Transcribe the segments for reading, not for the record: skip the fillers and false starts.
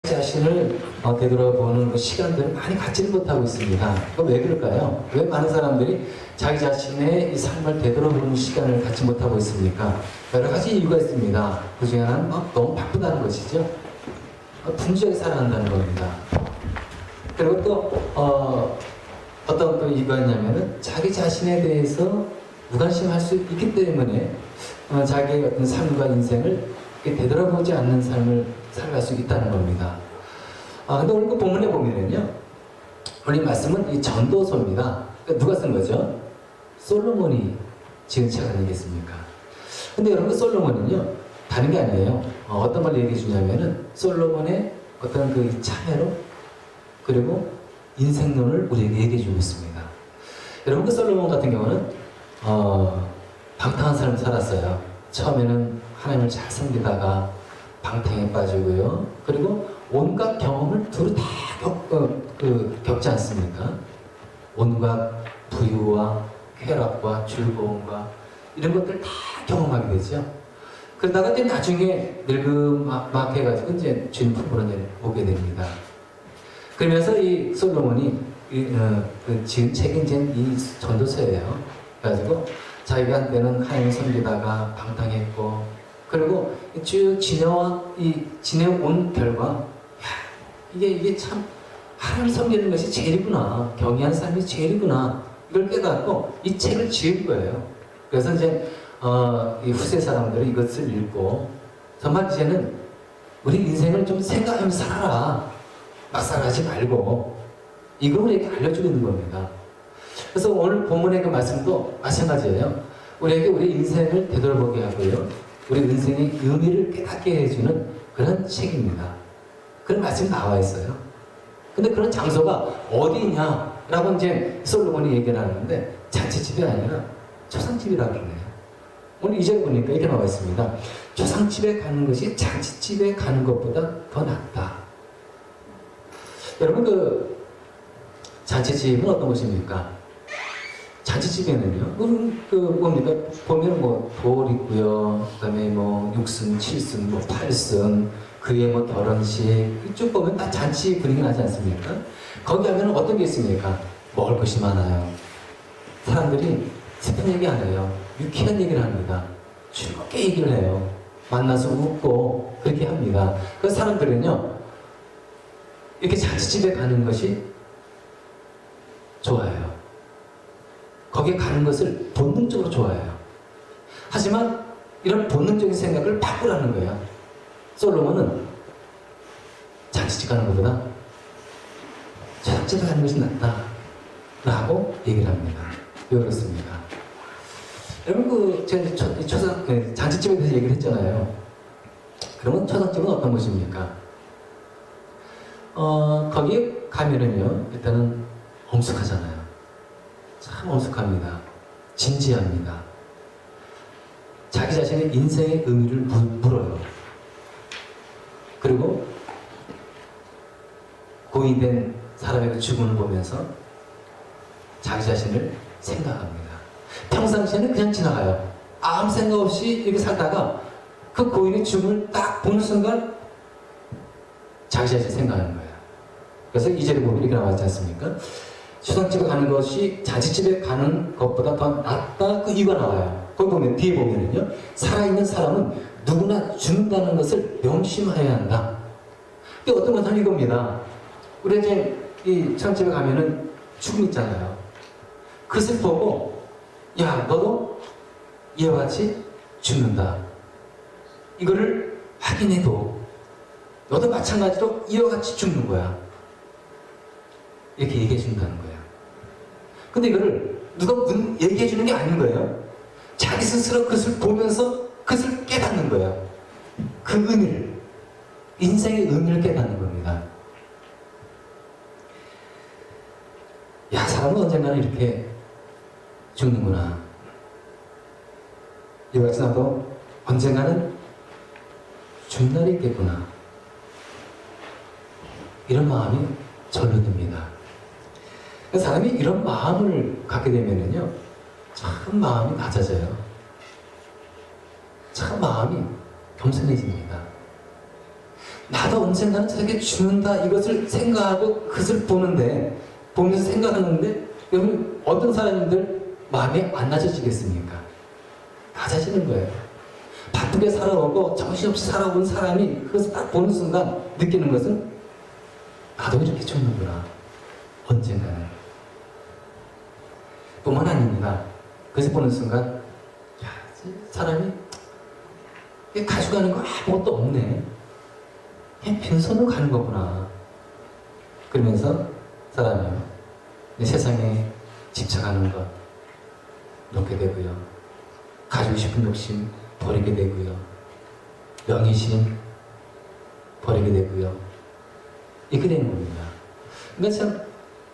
자신을 되돌아보는 그 시간들을 많이 갖지는 못하고 있습니다. 왜 그럴까요? 왜 많은 사람들이 자기 자신의 이 삶을 되돌아보는 시간을 갖지 못하고 있습니까? 여러 가지 이유가 있습니다. 그 중에 하나는 너무 바쁘다는 것이죠. 분주하게 살아간다는 겁니다. 그리고 또 어떤 또 이유가 있냐면은 자기 자신에 대해서 무관심할 수 있기 때문에 자기의 어떤 삶과 인생을 되돌아보지 않는 삶을 살아갈 수 있다는 겁니다. 근데 오늘 그 본문에 보면은요, 오늘 말씀은 이 전도서입니다. 그러니까 누가 쓴 거죠? 솔로몬이 지은 책 아니겠습니까? 근데 여러분, 솔로몬은요, 다른 게 아니에요. 어떤 걸 얘기해 주냐면은, 솔로몬의 어떤 그 참회로, 그리고 인생론을 우리에게 얘기해 주고 있습니다. 여러분, 그 솔로몬 같은 경우는, 방탕한 삶을 살았어요. 처음에는 하나님을 잘 섬기다가 방탕에 빠지고요. 그리고 온갖 경험을 두루 다 겪지 않습니까? 온갖 부유와 쾌락과 즐거움과 이런 것들 다 경험하게 되죠. 그러다가 이제 나중에 늙음막 해가지고 이제 주님 품으로 오게 됩니다. 그러면서 이 솔로몬이 지은 책이 이제 이 전도서예요. 그래가지고 자기가 한때는 하나님을 섬기다가 방탕했고, 그리고 쭉 지내온 결과, 이게 참 하나님을 섬기는 것이 제일이구나, 경외한 삶이 제일이구나, 이걸 깨닫고 이 책을 지은 거예요. 그래서 이제 이 후세 사람들이 이것을 읽고, 정말 이제는 우리 인생을 좀 생각하면서 살아라, 막 살아가지 말고, 이걸 우리에게 알려주고 있는 겁니다. 그래서 오늘 본문의 그 말씀도 마찬가지예요. 우리에게 우리 인생을 되돌아보게 하고요, 우리 인생의 의미를 깨닫게 해주는 그런 책입니다. 그런 말씀이 나와 있어요. 근데 그런 장소가 어디 있냐라고 이제 솔로몬이 얘기를 하는데, 잔치집이 아니라 초상집이라고 그러네요. 오늘 2절 보니까 이렇게 나와 있습니다. 초상집에 가는 것이 잔치집에 가는 것보다 더 낫다. 여러분, 그 잔치집은 어떤 것입니까? 잔치집에는요, 뭡니까? 보면 돌 있고요, 그 다음에 6승, 7승, 8승, 그의 결혼식, 쭉 보면 다 잔치 분위기 나지 않습니까? 거기 하면 어떤 게 있습니까? 먹을 것이 많아요. 사람들이 슬픈 얘기 안 해요. 유쾌한 얘기를 합니다. 즐겁게 얘기를 해요. 만나서 웃고, 그렇게 합니다. 그 사람들은요, 이렇게 잔치집에 가는 것이 좋아해요. 거기에 가는 것을 본능적으로 좋아해요. 하지만 이런 본능적인 생각을 바꾸라는 거예요. 솔로몬은 잔치집 가는 것보다 잔치집에 가는 것이 낫다 라고 얘기를 합니다. 왜 그렇습니까? 여러분, 제가 잔치집에 대해서 얘기를 했잖아요. 그러면 초상집은 어떤 것입니까? 거기에 가면은요, 일단은 엄숙하잖아요. 참 엄숙합니다. 진지합니다. 자기 자신의 인생의 의미를 물어요. 그리고 고인된 사람의 그 죽음을 보면서 자기 자신을 생각합니다. 평상시에는 그냥 지나가요. 아무 생각 없이 이렇게 살다가 그 고인의 죽음을 딱 보는 순간 자기 자신을 생각하는 거예요. 그래서 2절에 보면 이렇게 나왔지 않습니까? 초상집에 가는 것이 잔치집에 가는 것보다 더 낫다, 그 이유가 나와요. 거기 보면, 뒤에 보면은요, 살아있는 사람은 누구나 죽는다는 것을 명심해야 한다. 근데 어떤 건 이겁니다. 우리 이제 이 초상집에 가면은 죽음 있잖아요. 그것을 보고, 야, 너도 이와 같이 죽는다. 이거를 확인해도 너도 마찬가지로 이와 같이 죽는 거야. 이렇게 얘기해 준다는 거예요. 근데 이거를 누가 얘기해 주는 게 아닌 거예요. 자기 스스로 그것을 보면서 그것을 깨닫는 거예요. 그 의미를, 인생의 의미를 깨닫는 겁니다. 야, 사람은 언젠가는 이렇게 죽는구나. 이와 같이 나도 언젠가는 죽는 날이 있겠구나. 이런 마음이 절로 듭니다. 사람이 이런 마음을 갖게 되면은요, 참 마음이 낮아져요. 참 마음이 겸손해집니다. 나도 언젠가는 저렇게 죽는다 이것을 생각하고 그것을 보면서 생각하는데 여러분 어떤 사람들 마음이 안 낮아지겠습니까? 낮아지는 거예요. 바쁘게 살아오고 정신없이 살아온 사람이 그것을 딱 보는 순간 느끼는 것은 나도 이렇게 죽는구나 언젠가는. 뿐만 아닙니다. 그래서 보는 순간 야, 사람이 가져가는 거 아무것도 없네. 그냥 빈손으로 가는 거구나. 그러면서 사람이 세상에 집착하는 것 놓게 되고요. 가지고 싶은 욕심 버리게 되고요. 명예심 버리게 되고요. 이렇게 되는 겁니다. 그러니까 참,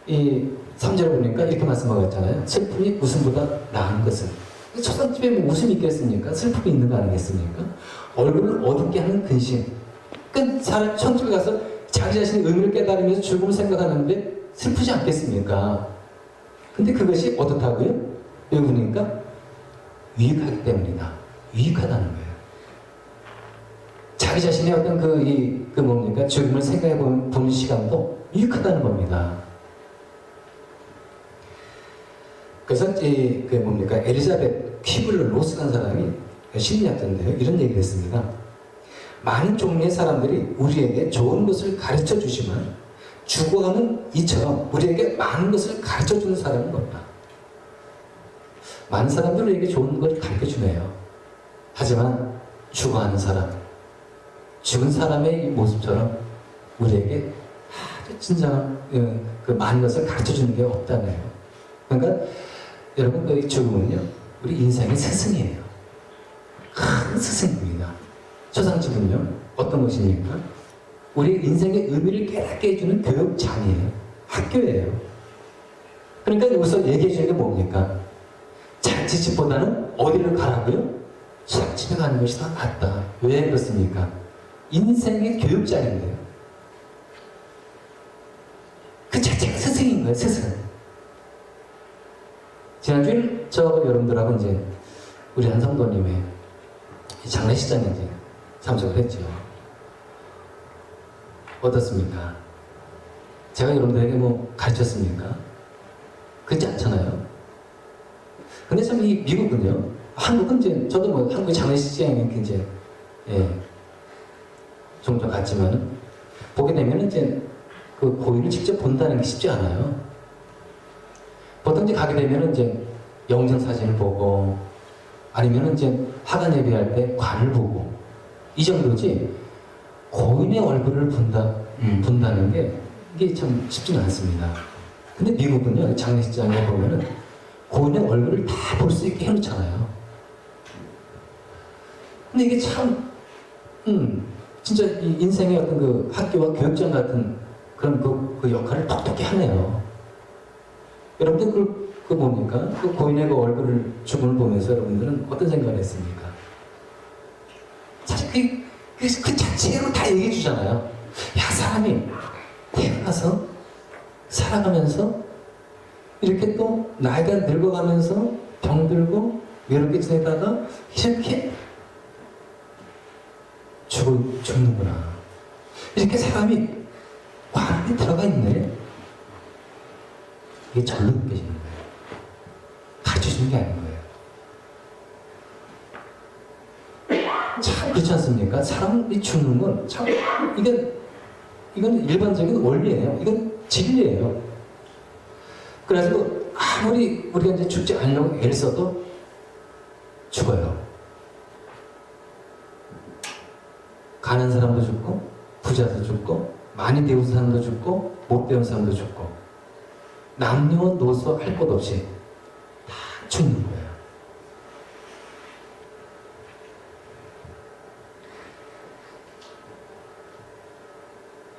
이 3절을 보니까 이렇게 말씀하고 있잖아요. 슬픔이 웃음보다 나은 것은. 초상집에 뭐 웃음이 있겠습니까? 슬픔이 있는 거 아니겠습니까? 얼굴을 어둡게 하는 근심. 그러니까 사람 천국에 가서 자기 자신의 의미를 깨달으면서 죽음을 생각하는데 슬프지 않겠습니까? 근데 그것이 어떻다고요? 여기 보니까 유익하기 때문이다. 유익하다는 거예요. 자기 자신의 어떤 그 뭡니까? 죽음을 생각해 보는 시간도 유익하다는 겁니다. 그래서 그 뭡니까? 엘리자벳 퀴블러 로스라는 사람이 심리학자인데요. 이런 얘기를 했습니다. 많은 종류의 사람들이 우리에게 좋은 것을 가르쳐 주지만 죽어가는 이처럼 우리에게 많은 것을 가르쳐 주는 사람은 없다. 많은 사람들은 우리에게 좋은 걸 가르쳐 주네요. 하지만 죽어가는 사람, 죽은 사람의 이 모습처럼 우리에게 아주 진정한 그 많은 것을 가르쳐 주는 게 없다네요. 그러니까 여러분 그 죽음은요 우리 인생의 스승이에요. 큰 스승입니다. 초상집은요 어떤 것입니까? 우리 인생의 의미를 깨닫게 해주는 교육장이에요. 학교예요. 그러니까 여기서 얘기해 주는 게 뭡니까? 잔치집보다는 어디를 가라고요? 초상집에 가는 것이 더 낫다. 왜 그렇습니까? 인생의 교육장인데요. 그 자체가 스승인 거예요. 스승. 지난주에 저 여러분들하고 이제 우리 한 성도님의 장례식장에 이제 참석을 했죠. 어떻습니까? 제가 여러분들에게 뭐 가르쳤습니까? 그렇지 않잖아요. 근데 참 이 미국은요, 한국은 이제 저도 뭐 한국의 장례식장에 이제 종종 갔지만은 보게 되면 이제 그 고인을 직접 본다는 게 쉽지 않아요. 보통 이제 가게 되면 이제 영정 사진을 보고 아니면 이제 화관 예배할 때 관을 보고 이 정도지 고인의 얼굴을 본다는 게 이게 참 쉽지는 않습니다. 근데 미국은요 장례식장에 보면은 고인의 얼굴을 다 볼 수 있게 해놓잖아요. 근데 이게 참 진짜 이 인생의 어떤 그 학교와 교육장 같은 그런 그 역할을 톡톡히 하네요. 여러분들 그 뭡니까? 그 고인의 그 얼굴을 죽음을 보면서 여러분들은 어떤 생각을 했습니까? 사실 그 자체로 다 얘기해 주잖아요. 야, 사람이 태어나서 살아가면서 이렇게 또 나이가 늙어가면서 병들고 외롭게 지내다가 이렇게 죽는구나. 이렇게 사람이 관에 들어가 있네. 이게 절로 느껴지는 거예요. 가르쳐주는 게 아닌 거예요. 참 그렇지 않습니까? 사람이 죽는 건 참 이건 일반적인 원리예요. 이건 진리예요. 그래서 아무리 우리가 이제 죽지 않으려고 애를 써도 죽어요. 가난 사람도 죽고 부자도 죽고 많이 배운 사람도 죽고 못 배운 사람도 죽고 남녀노소 할 것 없이 다 죽는 거예요.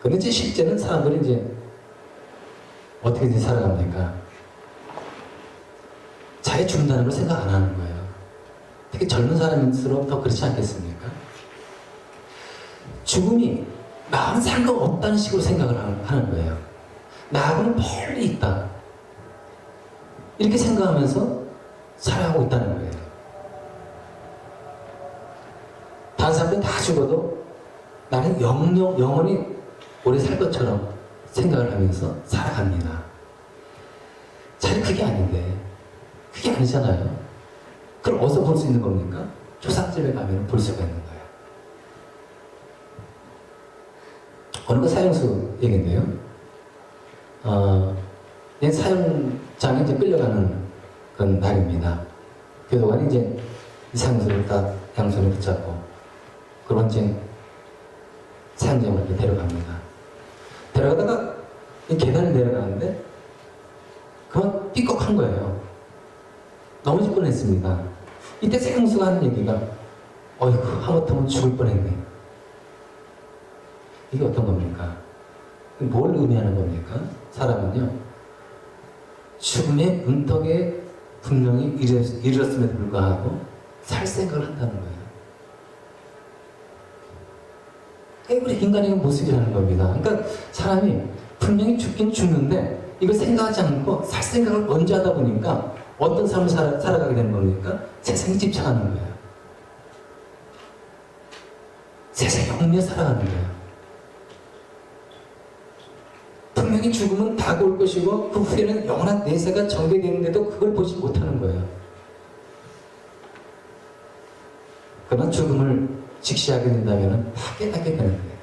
근데 이제 실제는 사람들이 이제 어떻게 이제 살아갑니까? 자기 죽는다는 걸 생각 안 하는 거예요. 특히 젊은 사람일수록 더 그렇지 않겠습니까? 죽음이 나와는 상관없다는 식으로 생각을 하는 거예요. 나하고는 멀리 있다. 이렇게 생각하면서 살아가고 있다는 거예요. 다른 사람들은 다 죽어도 나는 영원히 오래 살 것처럼 생각을 하면서 살아갑니다. 잘 그게 아닌데, 그게 아니잖아요. 그럼 어디서 볼 수 있는 겁니까? 초상집에 가면 볼 수가 있는 거예요. 어느 거 사형수 얘기인데요. 얘 사형장에 이제 끌려가는 그런 날입니다. 교도관이 이제 이 사형수를 딱 양손에 붙잡고, 그런 이제 사형장으로 데려갑니다. 데려가다가 이 계단을 내려가는데, 그만 삐걱한 거예요. 넘어질 뻔했습니다. 이때 사형수가 하는 얘기가, 어이구, 하마터면 죽을 뻔했네. 이게 어떤 겁니까? 뭘 의미하는 겁니까? 사람은요, 죽음의 문턱에 분명히 이르렀음에도 불구하고 살 생각을 한다는 거예요. 그게 우리 인간의 모습이라는 겁니다. 그러니까 사람이 분명히 죽긴 죽는데 이걸 생각하지 않고 살 생각을 먼저 하다 보니까 어떤 삶을 살아가게 되는 겁니까? 세상에 집착하는 거예요. 세상에 얽매여 살아가는 거예요. 분명히 죽음은 다가올 것이고 그 후에는 영원한 내세가 전개되는데도 그걸 보지 못하는 거예요. 그러나 죽음을 직시하게 된다면 다 깨닫게 되는 거예요.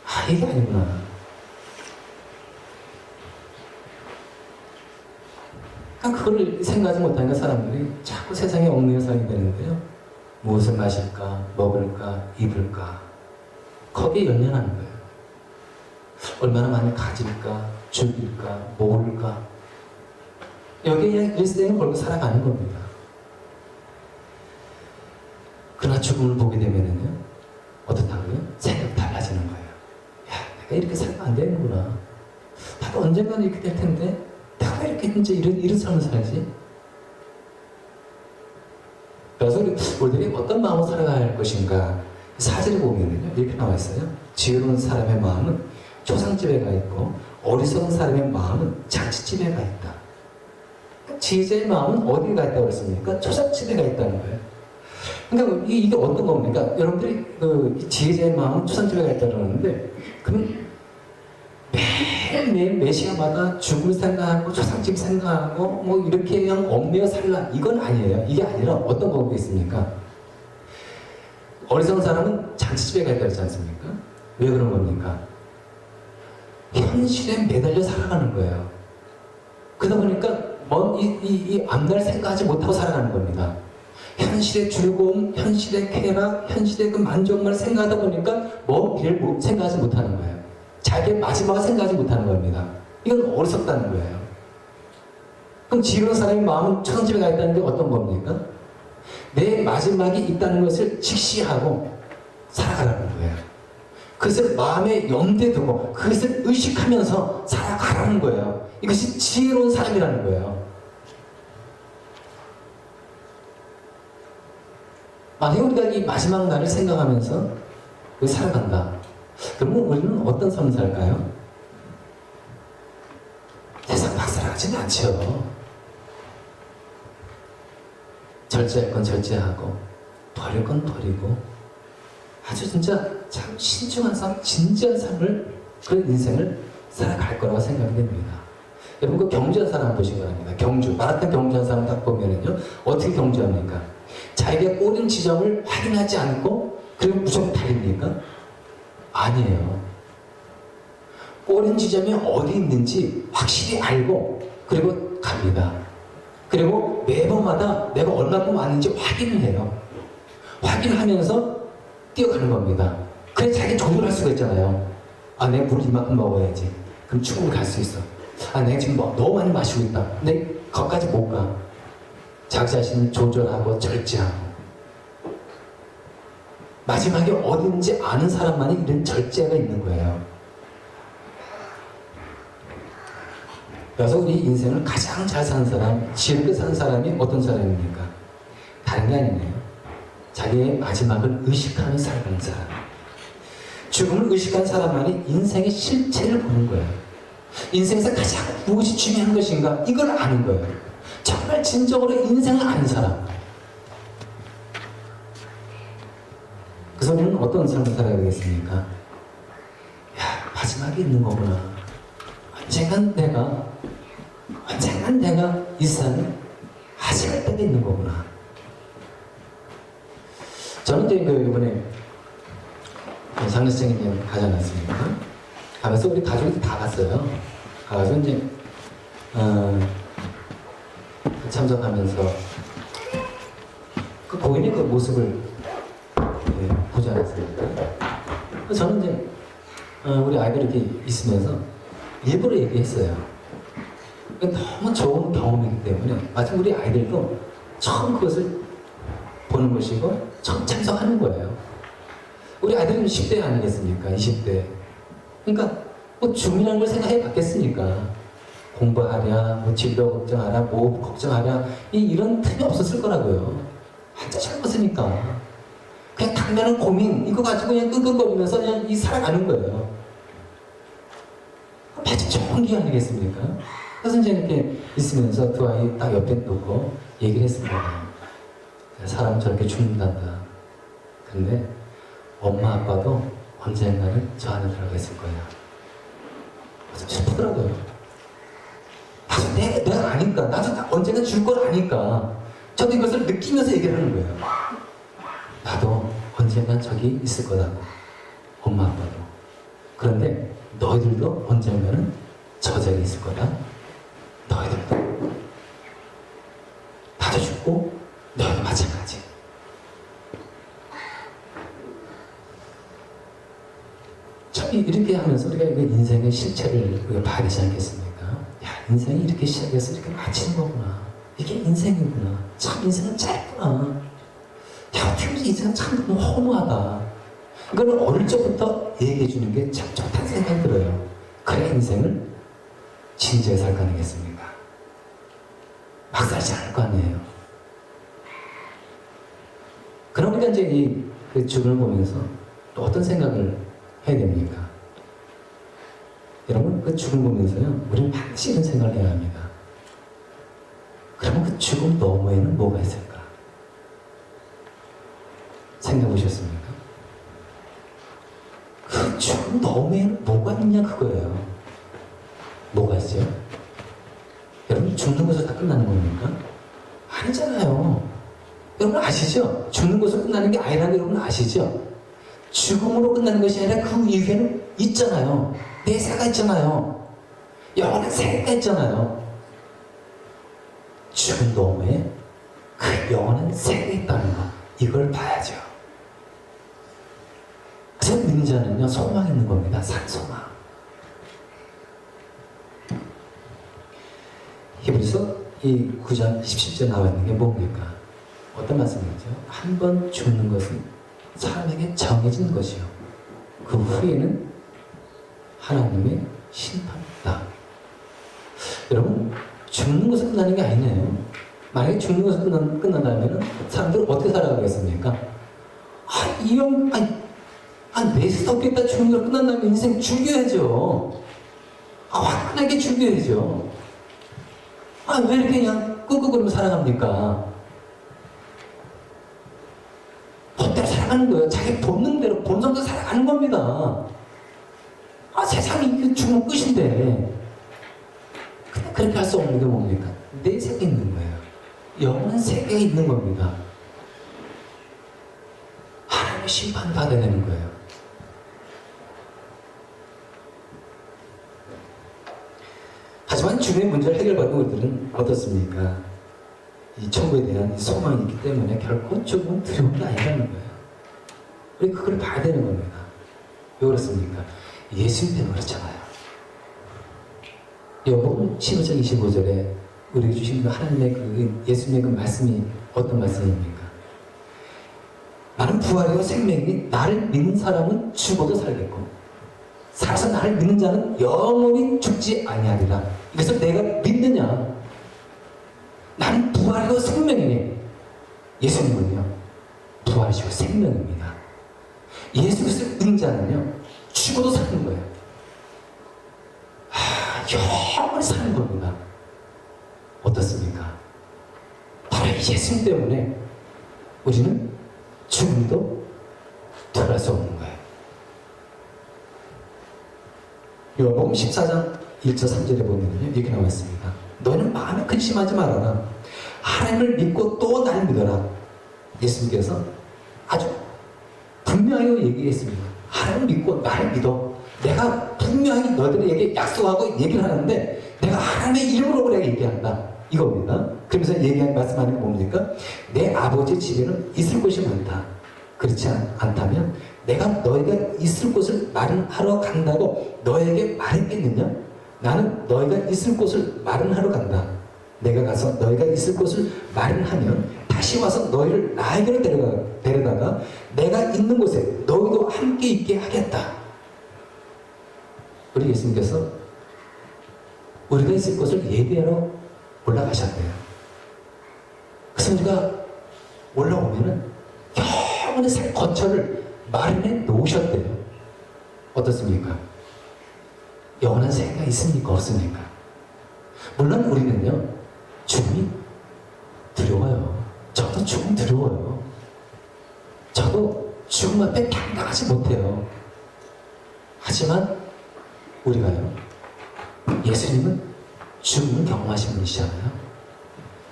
아, 이게 아니구나. 그러니까 그걸 생각하지 못하니까 사람들이 자꾸 세상에 얽매여 살게 되는데요. 무엇을 마실까, 먹을까, 입을까, 거기에 연연하는 거예요. 얼마나 많이 가질까, 죽일까, 모을까. 여기에 일생을 걸고 살아가는 겁니다. 그러나 죽음을 보게 되면은요, 어떻다고요? 생각이 달라지는 거예요. 야, 내가 이렇게 살면 안 되는구나. 나도 언젠가는 이렇게 될 텐데, 내가 왜 이렇게 이제 이런 삶을 살지? 그래서 우리들이 어떤 마음으로 살아가야 할 것인가? 사절에 보면은요, 이렇게 나와 있어요. 지혜로운 사람의 마음은 초상집에 가 있고 어리석은 사람의 마음은 잔치집에 가 있다. 지혜자의 마음은 어디에 가 있다고 그랬습니까? 초상집에 가 있다는 거예요. 그러니까 이게 어떤 겁니까? 여러분들이 지혜자의 마음은 초상집에 가 있다고 그러는데, 그럼 매일 매 시간마다 죽을 생각하고 초상집 생각하고 뭐 이렇게 그냥 얽매여 살라, 이건 아니에요. 이게 아니라 어떤 거겠습니까? 어리석은 사람은 잔치집에 가 있다고 그랬지 않습니까? 왜 그런 겁니까? 현실에 매달려 살아가는 거예요. 그러다 보니까 이 앞날 생각하지 못하고 살아가는 겁니다. 현실의 즐거움, 현실의 쾌락, 현실의 그 만족만 생각하다 보니까 미래를 생각하지 못하는 거예요. 자기의 마지막을 생각하지 못하는 겁니다. 이건 어리석다는 거예요. 그럼 지혜로운 사람의 마음은 초상집에 가 있다는 게 어떤 겁니까? 내 마지막이 있다는 것을 직시하고 살아가라는 거예요. 그것을 마음에 염두에 두고 그것을 의식하면서 살아가라는 거예요. 이것이 지혜로운 사람이라는 거예요. 만약에 우리가 이 마지막 날을 생각하면서 살아간다. 그러면 우리는 어떤 삶을 살까요? 세상 막 살아가지는 않죠. 절제할 건 절제하고 버릴 건 버리고 아주 진짜 참 신중한 삶, 진지한 삶을, 그런 인생을 살아갈 거라고 생각이 됩니다. 여러분, 그 경주한 사람 보신 거랍니다. 경주. 마라톤 경주한 사람 딱 보면은요, 어떻게 경주합니까? 자기가 꼬린 지점을 확인하지 않고, 그리고 무조건 달립니까? 아니에요. 꼬린 지점이 어디 있는지 확실히 알고, 그리고 갑니다. 그리고 매번마다 내가 얼마큼 왔는지 확인을 해요. 확인하면서 뛰어가는 겁니다. 그래 자기 조절할 수가 있잖아요. 아, 내가 물을 이만큼 먹어야지. 그럼 충분히 갈 수 있어. 아, 내가 지금 너무 많이 마시고 있다. 근데 거기까지 못 가. 자기 자신을 조절하고 절제하고. 마지막에 어딘지 아는 사람만이 이런 절제가 있는 거예요. 그래서 우리 인생을 가장 잘 사는 사람, 지혜롭게 사는 사람이 어떤 사람입니까? 다른 게 아니네요. 자기의 마지막을 의식하며 살아가는 사람. 죽음을 의식한 사람만이 인생의 실체를 보는 거예요. 인생에서 가장 무엇이 중요한 것인가, 이걸 아는 거예요. 정말 진정으로 인생을 아는 사람. 그래서 우리는 어떤 삶을 살아야 되겠습니까? 야, 마지막에 있는 거구나. 언젠간 내가 이 세상에 하실 때가 있는 거구나. 저는 이제 이번에 장례식장에 가지 않았습니까? 가면서 우리 가족이 다 갔어요. 가서 이제 참석하면서 그 고인의 그 모습을 보지 않았습니까? 저는 이제 우리 아이들이 이렇게 있으면서 일부러 얘기했어요. 너무 좋은 경험이기 때문에 마침 우리 아이들도 처음 그것을 보는 것이고 처음 참석하는 거예요. 우리 아이들은 10대 아니겠습니까? 20대. 그러니까 뭐 죽음이라는 걸 생각해 봤겠습니까? 공부하랴, 뭐 진로 걱정하랴, 뭐 걱정하랴 이런 틈이 없었을 거라고요. 한자 젊었으니까. 그냥 당면한 고민 이거 가지고 그냥 끙끙거리면서 그냥 살아가는 거예요. 아주 좋은 기회 아니겠습니까? 그래서 이제 이렇게 있으면서 두 아이 딱 옆에 놓고 얘기를 했습니다. 사람 저렇게 죽는단다. 근데 엄마 아빠도 언젠가는 저 안에 들어가 있을 거야. 그래서 슬프더라고요. 나도 내가 아니까. 나도 언젠가 죽을 걸 아니까. 저도 이것을 느끼면서 얘기를 하는 거예요. 나도 언젠간 저기 있을 거다고. 엄마 아빠도. 그런데 너희들도 언젠가는 저 자리에 있을 거다. 너희들도. 나도 죽고 너희도 마찬가지. 참 이렇게 하면서 우리가 인생의 실체를 우리가 봐야 되지 않겠습니까? 야, 인생이 이렇게 시작해서 이렇게 마치는 거구나. 이게 인생이구나. 참 인생은 짧구나. 야, 어떻게 인생은 참 너무 허무하다. 이걸 어릴 적부터 얘기해 주는 게 참 좋다는 생각이 들어요. 그래야 인생을 진지하게 살 거 아니겠습니까? 막 살지 않을 거 아니에요. 그러니까 이제 그 죽음을 보면서 또 어떤 생각을 해야 됩니까? 여러분, 그 죽음 보면서요, 우리는 반드시 이런 생각을 해야 합니다. 그러면 그 죽음 너머에는 뭐가 있을까? 생각해 보셨습니까? 그 죽음 너머에는 뭐가 있냐, 그거예요. 뭐가 있어요? 여러분, 죽는 것으로 다 끝나는 겁니까? 아니잖아요. 여러분 아시죠? 죽는 것으로 끝나는 게 아니라는 게 여러분 아시죠? 죽음으로 끝나는 것이 아니라 그 이후에는 있잖아요. 내세가 있잖아요. 영원한 세계가 있잖아요. 죽음 너머에 그 영원한 세계가 있다는 거, 이걸 봐야죠. 그래서 믿는 자는요, 소망이 있는 겁니다. 산소망. 히브리서 이 9장 17절 나와 있는 게 뭡니까? 어떤 말씀이죠? 한 번 죽는 것은 사람에게 정해진 것이요. 그 후에는 하나님의 심판이다. 여러분, 죽는 것은 끝나는 게 아니네요. 만약에 죽는 것은 끝난다면 사람들은 어떻게 살아가겠습니까? 내세 없겠다 죽는 걸 끝난다면 인생 죽여야죠. 화끈하게 죽여야죠. 왜 이렇게 그냥 끄끄거리며 살아갑니까? 본대로 살아가는 거예요. 자기 본능대로, 본성대로 살아가는 겁니다. 세상이 죽으면 끝인데. 근데 그렇게 할 수 없는 게 뭡니까? 내 세계에 있는 거예요. 영원한 세계에 있는 겁니다. 하나님의 심판을 받아야 되는 거예요. 하지만 죽음의 문제를 해결받는 우리들은 어떻습니까? 이 천국에 대한 소망이 있기 때문에 결코 죽음은 두려운 게 아니라는 거예요. 우리 그걸 봐야 되는 겁니다. 왜 그렇습니까? 예수님 때문에 그렇잖아요. 요번 15장 25절에 우리에게 주신 그 하나님의 그 예수님의 그 말씀이 어떤 말씀입니까? 나는 부활이요 생명이 나를 믿는 사람은 죽어도 살겠고 살아서 나를 믿는 자는 영원히 죽지 아니하리라. 이것을 내가 믿느냐? 나는 부활이고 생명이니 예수님은요 부활이시고 생명입니다. 예수 그리스도를 믿는 자는요 죽어도 사는 거예요. 영원히 사는 겁니다. 어떻습니까? 바로 예수님 때문에 우리는 죽음도 들어갈 수 없는 거예요. 요한복음 14장 1절 3절에 보면요, 이렇게 나와 있습니다. 너희는 마음에 근심하지 말아라. 하나님을 믿고 또 날 믿어라. 예수님께서 아주 분명히 얘기했습니다. 하나님을 믿고 나를 믿어. 내가 분명히 너희들에게 약속하고 얘기를 하는데 내가 하나님의 이름으로 내가 얘기한다. 이겁니다. 그러면서 말씀하는 게 뭡니까? 내 아버지 집에는 있을 곳이 많다. 그렇지 않다면 내가 너희가 있을 곳을 마련하러 간다고 너에게 말했겠느냐? 나는 너희가 있을 곳을 마련하러 간다. 내가 가서 너희가 있을 곳을 마련하면 다시 와서 너희를 나에게로 데려다가 내가 있는 곳에 너희도 함께 있게 하겠다. 우리 예수님께서 우리가 있을 곳을 예비하러 올라가셨대요. 그래서 우리가 올라오면은 영원의 살 거처를 마련해 놓으셨대요. 어떻습니까? 영원한 생각이 있습니까? 없습니까? 물론 우리는요, 죽음이 두려워요. 저도 죽음 두려워요. 저도 죽음 앞에 당당하지 못해요. 하지만 우리가요, 예수님은 죽음을 경험하신 분이시잖아요.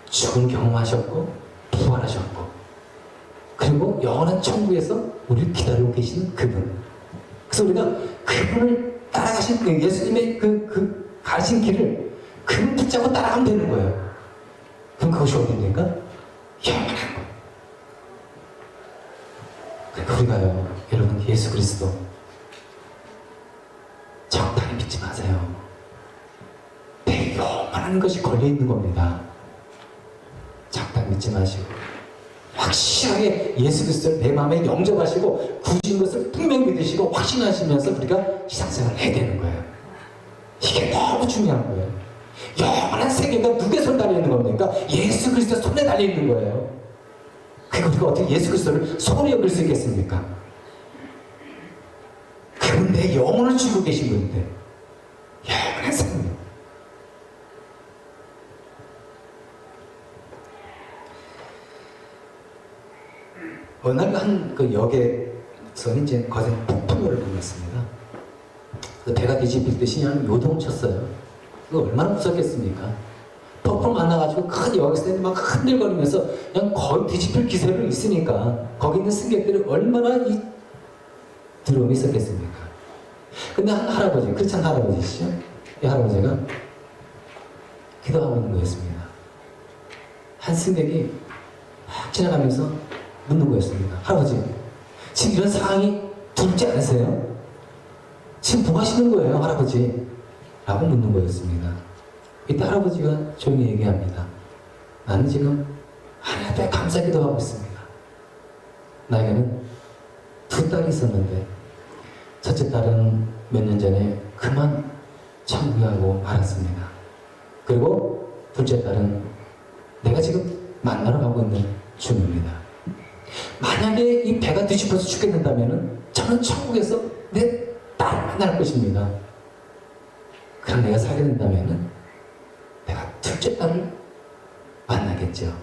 죽음 경험하셨고 부활하셨고 그리고 영원한 천국에서 우리를 기다리고 계시는 그분. 그래서 우리가 그분을 따라가신 예수님의 가신 길을 그분 붙잡고 따라가면 되는 거예요. 그럼 그것이 어디입니까? 영원한 거. 그러니까 우리가요, 여러분, 예수 그리스도 적당히 믿지 마세요. 되게 영원한 것이 걸려있는 겁니다. 적당히 믿지 마시고 확실하게 예수 그리스도를 내 마음에 영접하시고 구신 것을 분명히 믿으시고 확신하시면서 우리가 신앙생활을 해야 되는 거예요. 이게 너무 중요한 거예요. 영원한 세계가 누구의 손에 달려있는 겁니까? 예수 그리스도 손에 달려있는 거예요. 그리고 우리가 어떻게 예수 그리스도를 손에 여길 수 있겠습니까? 그분 내 영혼을 주고 계신 분인데 영원한 생명. 어느 날 한 그 역에서 이제 거기서 폭풍우를 만났습니다. 그 배가 뒤집힐 때 요동을 쳤어요. 그거 얼마나 무섭겠습니까? 폭풍 만나가지고 큰 역에서 막 흔들거리면서 그냥 거의 뒤집힐 기세로 있으니까 거기 있는 승객들이 얼마나 이 두려움이 있었겠습니까? 근데 한 할아버지, 크리스찬 할아버지시죠? 이 할아버지가 기도하고 있는 거였습니다. 한 승객이 막 지나가면서 묻는 거였습니다. 할아버지, 지금 이런 상황이 두렵지 않으세요? 지금 뭐 하시는 거예요, 할아버지? 라고 묻는 거였습니다. 이때 할아버지가 조용히 얘기합니다. 나는 지금 하나님 앞에 감사 기도하고 있습니다. 나에게는 두 딸이 있었는데 첫째 딸은 몇 년 전에 그만 천국하고 말았습니다. 그리고 둘째 딸은 내가 지금 만나러 가고 있는 중입니다. 만약에 이 배가 뒤집어서 죽게 된다면 저는 천국에서 내 딸을 만날 것입니다. 그럼 내가 살게 된다면 내가 둘째 딸을 만나겠죠.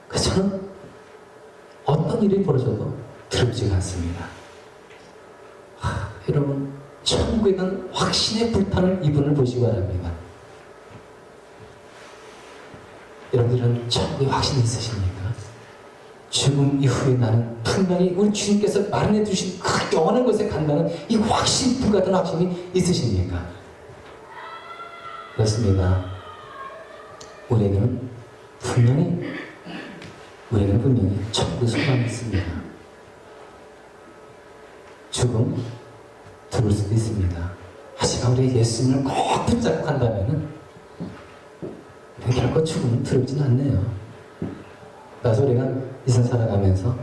그래서 저는 어떤 일이 벌어져도 두렵지가 않습니다. 여러분, 천국에 대한 확신의 불타는 이분을 보시기 바랍니다. 여러분들은 천국에 확신이 있으십니까? 죽음 이후에 나는 분명히 우리 주님께서 마련해 주신 그 영원한 곳에 간다는 이 확신, 불같은 확신이 있으십니까? 그렇습니다. 우리에게는 분명히 천국의 소망이 있습니다. 죽음 두려울 수도 있습니다. 하지만 우리 예수님을 꼭 붙잡고 간다면 결코 죽음은 두렵진 않네요. 그래서 우리가 이 세상 살아가면서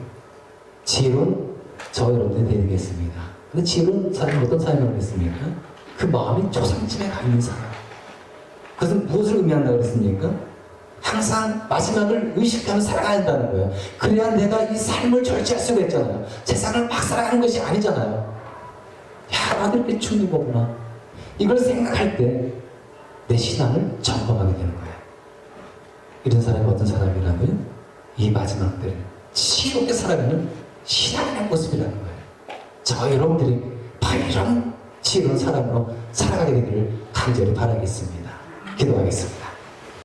지혜로운 저 여러분들이 되겠습니다. 근데 지혜로운 사람은 어떤 사람이라고 했습니까? 그 마음이 조상쯤에 가 있는 사람. 그것은 무엇을 의미한다고 그랬습니까? 항상 마지막을 의식하며 살아가야 한다는 거예요. 그래야 내가 이 삶을 절제할 수가 있잖아요. 세상을 막 살아가는 것이 아니잖아요. 야, 나도 이렇게 죽는 거구나. 이걸 생각할 때 내 신앙을 점검하게 되는 거예요. 이런 사람이 어떤 사람이라고요? 이 마지막 때를 지혜롭게 살아가는 신앙의 모습이라는 거예요. 저 여러분들이 바로 이런 지혜로운 사람으로 살아가게 되기를 간절히 바라겠습니다. 기도하겠습니다.